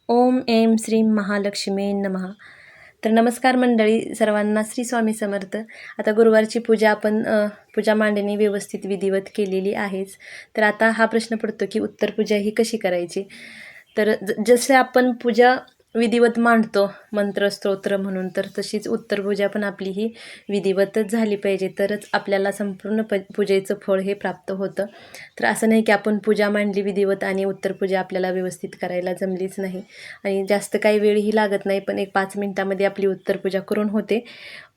ओम ऐं श्रीं महालक्ष्मी नमः. तर नमस्कार मंडळी सर्वांना, श्री स्वामी समर्थ. आता गुरुवारची पूजा आपण पूजा मांडणी व्यवस्थित विधिवत केलेली आहेच. तर आता हा प्रश्न पडतो की उत्तर पूजा ही कशी करायची. तर जसे आपण पूजा विधिवत मांडतो मंत्र स्तोत्र म्हणून, तर तशीच उत्तर पूजा पण आपली ही विधिवतच झाली पाहिजे, तरच आपल्याला संपूर्ण पूजेचं फळ हे प्राप्त होतं. तर असं नाही की आपण पूजा मांडली विधिवत आणि उत्तर पूजा आपल्याला व्यवस्थित करायला जमलीच नाही, आणि जास्त काही वेळही लागत नाही, पण एक 5 मिनिटामध्ये आपली उत्तर पूजा करून होते.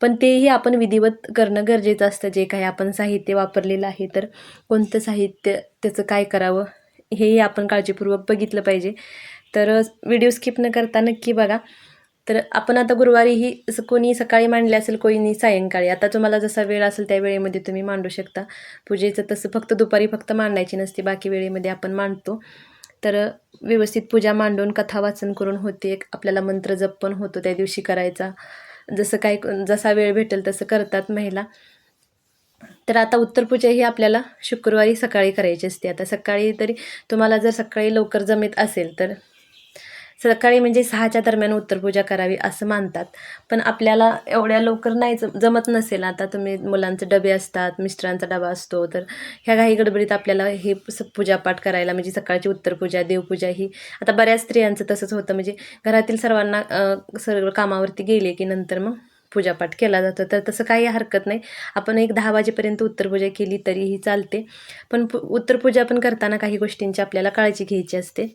पण तेही आपण विधिवत करणं गरजेचं असतं. जे काही आपण साहित्य वापरलेलं आहे, तर कोणतं साहित्य त्याचं काय करावं हेही आपण काळजीपूर्वक बघितलं पाहिजे. तर व्हिडिओ स्किप न करता नक्की बघा. तर आपण आता गुरुवारी ही कोणी सकाळी मांडले असेल, कोणी सायंकाळी, आता तुम्हाला जसा वेळ असेल त्या वेळेमध्ये तुम्ही मांडू शकता. पूजेचं तसं फक्त दुपारी फक्त मांडायची नसते, बाकी वेळेमध्ये आपण मांडतो. तर व्यवस्थित पूजा मांडून कथा वाचन करून होते. आपल्याला मंत्र जप पण होतो त्या दिवशी करायचा. जसा वेळ भेटेल तसं करतात महिला. तर आता उत्तर पूजा ही आपल्याला शुक्रवारी सकाळी करायची असते. आता सकाळी तरी तुम्हाला जर सकाळी लवकर जमेत असेल तर सकाळी म्हणजे 6च्या दरम्यान उत्तर पूजा करावी असं मानतात. पण आपल्याला एवढ्या लवकर नाही जमत नसेल, आता तुम्ही मुलांचे डबे असतात, मिस्टरांचा डबा असतो, तर ह्या घाई गडबडीत आपल्याला हे पूजापाठ करायला, म्हणजे सकाळची उत्तर पूजा देवपूजा ही आता बऱ्याच स्त्रियांचं तसंच होतं. म्हणजे घरातील सर्वांना सर्व कामावरती गेले की नंतर मग पूजापाठ केला जातो. तर तसं काही हरकत नाही. आपण एक 10 वाजेपर्यंत उत्तरपूजा केली तरीही चालते. पण उत्तरपूजा पण करताना काही गोष्टींची आपल्याला काळजी घ्यायची असते.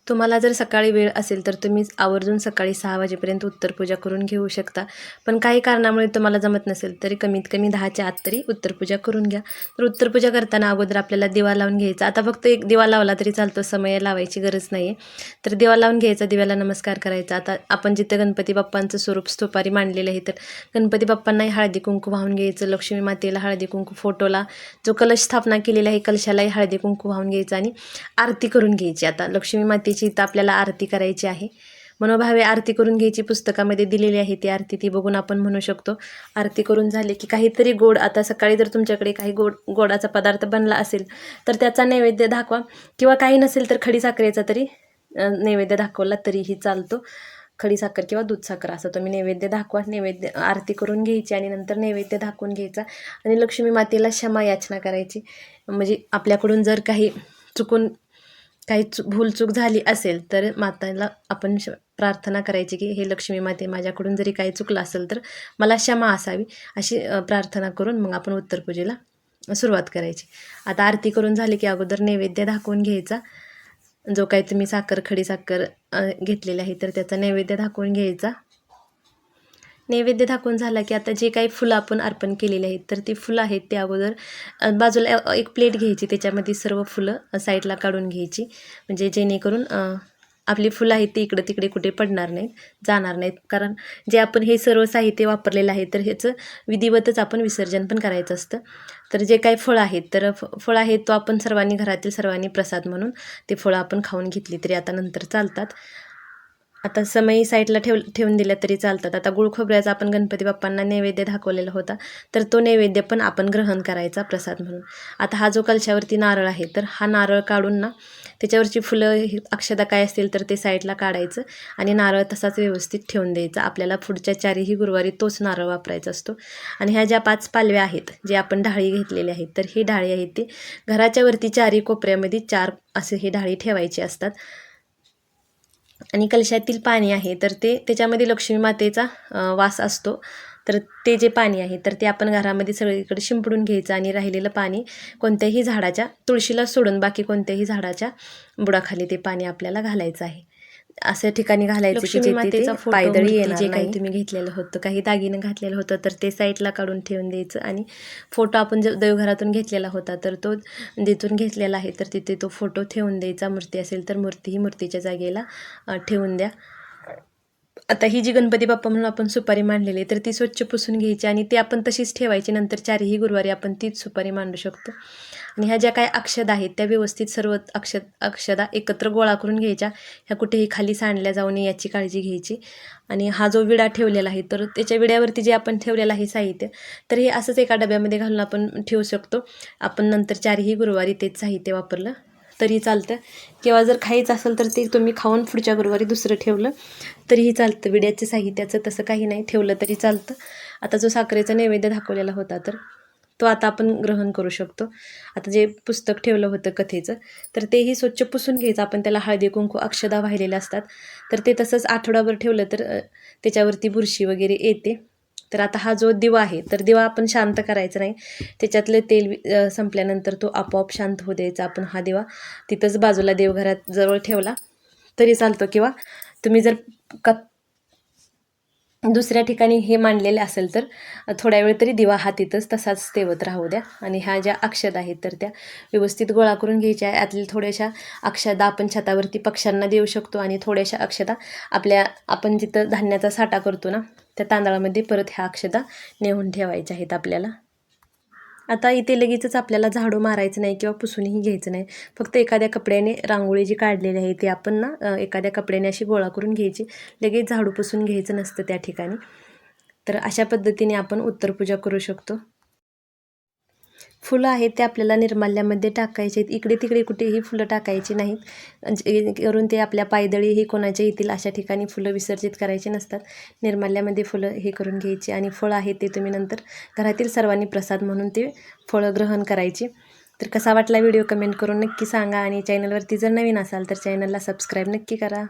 तुम्हाला जर सकाळी वेळ असेल तर तुम्ही आवर्जून सकाळी 6 वाजेपर्यंत उत्तरपूजा करून घेऊ शकता. पण काही कारणामुळे तुम्हाला जमत नसेल तरी कमीत कमी 10च्या आत तरी उत्तरपूजा करून घ्या. तर उत्तरपूजा करताना अगोदर आपल्याला दिवा लावून घ्यायचा. आता फक्त एक दिवा लावला तरी चालतो, समय लावायची गरज नाही आहे. तर दिवा लावून घ्यायचा, दिव्याला नमस्कार करायचा. आता आपण जिथं गणपती बाप्पांचं स्वरूप स्तूपारी मांडलेलं आहे, तर गणपती बाप्पांनाही हळदी कुंकू वाहून घ्यायचं. लक्ष्मी मातेला हळदी कुंकू, फोटोला जो कलश स्थापना केलेला आहे कलशालाही हळदी कुंकू वाहून घ्यायचं आणि आरती करून घ्यायची. आता लक्ष्मी मातेची तर आपल्याला आरती करायची आहे. मनोभावे आरती करून घ्यायची. पुस्तकामध्ये दिलेली आहे ती आरती, ती बघून आपण म्हणू शकतो. आरती करून झाली की काहीतरी गोड, आता सकाळी जर तुमच्याकडे काही गोडाचा पदार्थ बनला असेल तर त्याचा नैवेद्य दाखवा, किंवा काही नसेल तर खडीसाखरेचा तरी नैवेद्य दाखवला तरीही चालतो. खडीसाखर किंवा दूधसाखर असं तुम्ही नैवेद्य दाखवा. नैवेद्य आरती करून घ्यायची आणि नंतर नैवेद्य दाखवून घ्यायचा आणि लक्ष्मी मातेला क्षमा याचना करायची. म्हणजे आपल्याकडून जर काही चुकून भूलचूक झाली असेल तर माताला आपण प्रार्थना करायची की हे लक्ष्मी माते, माझ्याकडून जरी काही चुकलं असेल तर मला क्षमा असावी, अशी प्रार्थना करून मग आपण उत्तरपूजेला सुरुवात करायची. आता आरती करून झाली की अगोदर नैवेद्य दाखवून घ्यायचा. जो काही तुम्ही खडीसाखर घेतलेली आहे तर त्याचा नैवेद्य दाखवून घ्यायचा. नैवेद्य दाखवून झाला की आता जे काही फुलं आपण अर्पण केलेली आहेत तर ती फुलं आहेत ते अगोदर बाजूला एक प्लेट घ्यायची, त्याच्यामध्ये सर्व फुलं साईडला काढून घ्यायची, म्हणजे जेणेकरून आपली फुलं आहेत ती इकडं तिकडे कुठे पडणार नाहीत, जाणार नाहीत. कारण जे आपण हे सर्व साहित्य वापरलेलं आहे तर ह्याचं विधिवतच आपण विसर्जन पण करायचं असतं. तर जे काही फळं आहेत तर फळं आहेत तो आपण सर्वांनी, घरातील सर्वांनी प्रसाद म्हणून ते फळं आपण खाऊन घेतली तरी आता नंतर चालतात. आता समई साईडला ठेवून दिल्या तरी चालतात. आता गुळ खोबऱ्याचा आपण गणपती बाप्पांना नैवेद्य दाखवलेला होता, तर तो नैवेद्य पण आपण ग्रहण करायचा प्रसाद म्हणून. आता हा जो कलशावरती नारळ आहे तर हा नारळ काढून ना त्याच्यावरची फुलं अक्षदा काय असतील तर ते साईडला काढायचं आणि नारळ तसाच व्यवस्थित ठेवून द्यायचा. आपल्याला पुढच्या 4ही गुरुवारी तोच नारळ वापरायचा असतो. आणि ह्या ज्या 5 पालव्या आहेत, जे आपण ढाळी घेतलेली आहेत, तर ही ढाळी आहेत ती घराच्या वरती 4ही कोपऱ्यामध्ये 4 असे ही ढाळी ठेवायची असतात. आणि कलशातील पाणी आहे तर त्याच्यामध्ये लक्ष्मी मातेचा वास असतो. तर ते जे पाणी आहे तर ते आपण घरामध्ये सगळीकडे शिंपडून घ्यायचं आणि राहिलेलं पाणी कोणत्याही झाडाच्या तुळशीला सोडून बाकी कोणत्याही झाडाच्या बुडाखाली ते पाणी आपल्याला घालायचं आहे. अशा ठिकाणी घालायचं की जे मातेचा पायदळी येणार जे काही तुम्ही घेतलेलं होतं, काही दागिनं घातलेलं होतं तर ते साईडला काढून ठेवून द्यायचं. आणि फोटो आपण जो देवघरातून घेतलेला होता तर तो जिथून घेतलेला आहे तर तिथे तो फोटो ठेवून द्यायचा. मूर्ती असेल तर ही मूर्तीच्या जागेला ठेवून द्या. आता ही जी गणपती बाप्पा म्हणून आपण सुपारी मांडलेली आहे तर ती स्वच्छ पुसून घ्यायची आणि ती आपण तशीच ठेवायची. नंतर 4ही गुरुवारी आपण तीच सुपारी मांडू शकतो. आणि ह्या ज्या काही अक्षदा आहेत त्या व्यवस्थित सर्व अक्षदा एकत्र गोळा करून घ्यायच्या. ह्या कुठेही खाली सांडल्या जाऊ नये याची काळजी घ्यायची. आणि हा जो विडा ठेवलेला आहे तर त्याच्या विड्यावरती जे आपण ठेवलेलं आहे साहित्य तर हे असंच एका डब्यामध्ये घालून आपण ठेवू शकतो. आपण नंतर 4ही गुरुवारी तेच साहित्य वापरलं तरी चालतं, किंवा जर खायचं असेल तर ते तुम्ही खाऊन पुढच्या गुरुवारी दुसरं ठेवलं तरीही चालतं. विड्याच्या साहित्याचं तसं काही नाही, ठेवलं तरी चालतं. आता जो साखरेचा नैवेद्य दाखवलेला होता तर तो आता आपण ग्रहण करू शकतो. आता जे पुस्तक ठेवलं होतं कथेचं तर तेही स्वच्छ पुसून घ्यायचं. आपण त्याला हळदी कुंकू अक्षदा वाहिलेल्या असतात, तर ते तसंच आठवडाभर ठेवलं तर त्याच्यावरती बुरशी वगैरे येते. तर आता हा जो दिवा आहे तर दिवा आपण शांत करायचा नाही, त्याच्यातलं तेल संपल्यानंतर तो आपोआप शांत होऊ द्यायचा. आपण हा दिवा तिथंच बाजूला देवघरात जवळ ठेवला तरी चालतो, किंवा तुम्ही जर दुसऱ्या ठिकाणी हे मांडलेले असेल तर थोड्या वेळ तरी दिवा हा तिथंच तसाच तेवत राहू द्या. आणि ह्या ज्या अक्षता आहेत तर त्या व्यवस्थित गोळा करून घ्यायच्या. यातल्या थोड्याशा अक्षता आपण छतावरती पक्ष्यांना देऊ शकतो, आणि थोड्याशा अक्षता आपण जिथं धान्याचा साठा करतो ना त्या तांदळामध्ये परत ह्या अक्षता नेऊन ठेवायच्या आहेत आपल्याला. आता इथे लगेचच आपल्याला झाडू मारायचं नाही किंवा पुसूनही घ्यायचं नाही. फक्त एखाद्या कपड्याने रांगोळी जी काढलेली आहे ती आपण ना एखाद्या कपड्याने अशी गोळा करून घ्यायची. लगेच झाडू पुसून घ्यायचं नसतं त्या ठिकाणी. तर अशा पद्धतीने आपण उत्तरपूजा करू शकतो. फुलं आहेत ते आपल्याला निर्माल्यामध्ये टाकायचे आहेत. इकडे तिकडे कुठेही फुलं टाकायची नाहीत, जेणेकरून ते आपल्या पायदळीही कोणाच्या येतील अशा ठिकाणी फुलं विसर्जित करायची नसतात. निर्माल्यामध्ये फुलं हे करून घ्यायची, आणि फळं आहे ते तुम्ही नंतर घरातील सर्वांनी प्रसाद म्हणून ते फळं ग्रहण करायची. तर कसा वाटला व्हिडिओ कमेंट करून नक्की सांगा, आणि चॅनलवरती जर नवीन असाल तर चॅनलला सबस्क्राईब नक्की करा.